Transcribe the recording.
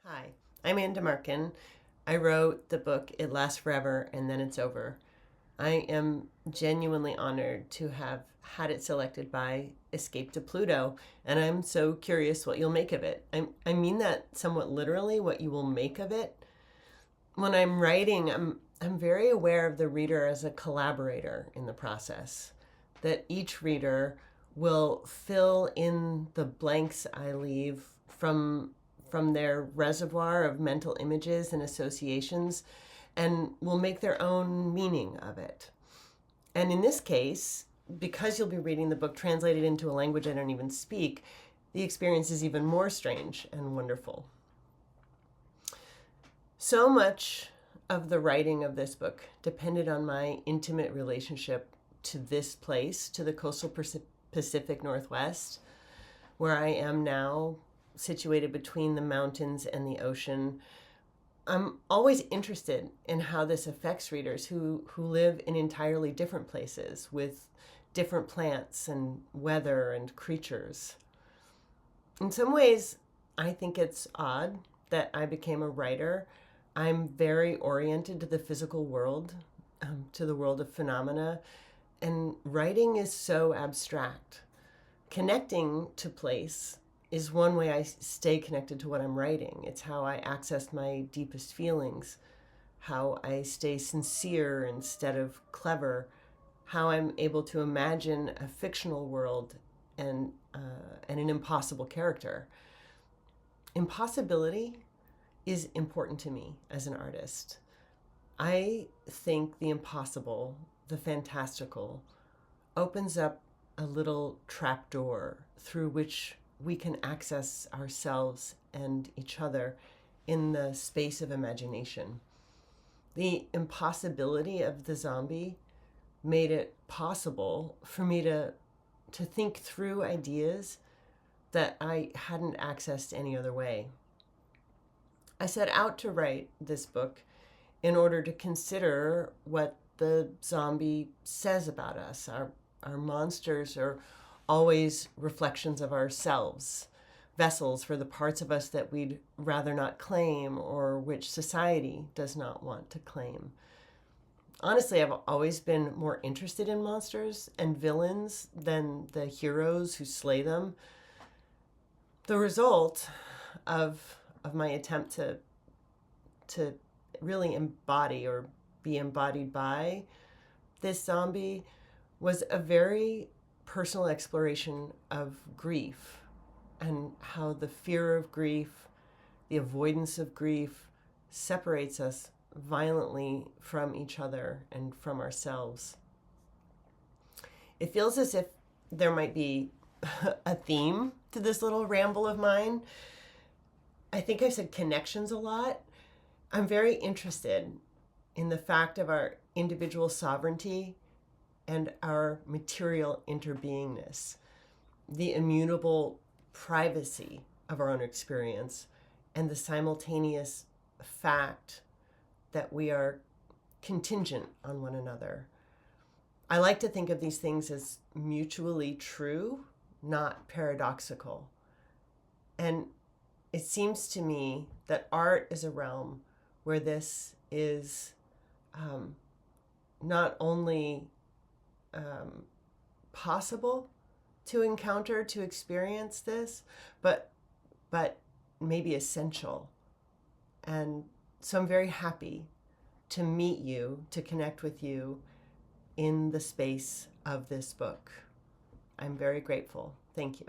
Hi, I'm Anne de Marcken. I wrote the book It Lasts Forever and Then It's Over. I am genuinely honored to have had it selected by Escape to Pluto, and I'm so curious what you'll make of it. I mean that somewhat literally, what you will make of it. When I'm writing, I'm very aware of the reader as a collaborator in the process, that each reader will fill in the blanks I leave from their reservoir of mental images and associations and will make their own meaning of it. And in this case, because you'll be reading the book translated into a language I don't even speak, the experience is even more strange and wonderful. So much of the writing of this book depended on my intimate relationship to this place, to the coastal Pacific Northwest, where I am now, situated between the mountains and the ocean. I'm always interested in how this affects readers who live in entirely different places with different plants and weather and creatures. In some ways, I think it's odd that I became a writer. I'm very oriented to the physical world, to the world of phenomena, and writing is so abstract. Connecting to place is one way I stay connected to what I'm writing. It's how I access my deepest feelings, how I stay sincere instead of clever, how I'm able to imagine a fictional world and an impossible character. Impossibility is important to me as an artist. I think the impossible, the fantastical, opens up a little trapdoor through which we can access ourselves and each other in the space of imagination. The impossibility of the zombie made it possible for me to think through ideas that I hadn't accessed any other way. I set out to write this book in order to consider what the zombie says about us. Our monsters are always reflections of ourselves, vessels for the parts of us that we'd rather not claim or which society does not want to claim. Honestly, I've always been more interested in monsters and villains than the heroes who slay them. The result of my attempt to really embody or be embodied by this zombie was a very personal exploration of grief and how the fear of grief, the avoidance of grief, separates us violently from each other and from ourselves. It feels as if there might be a theme to this little ramble of mine. I think I've said connections a lot. I'm very interested in the fact of our individual sovereignty and our material interbeingness, the immutable privacy of our own experience, and the simultaneous fact that we are contingent on one another. I like to think of these things as mutually true, not paradoxical. And it seems to me that art is a realm where this is not only possible to encounter, to experience this, but maybe essential. And so I'm very happy to meet you, to connect with you in the space of this book. I'm very grateful. Thank you.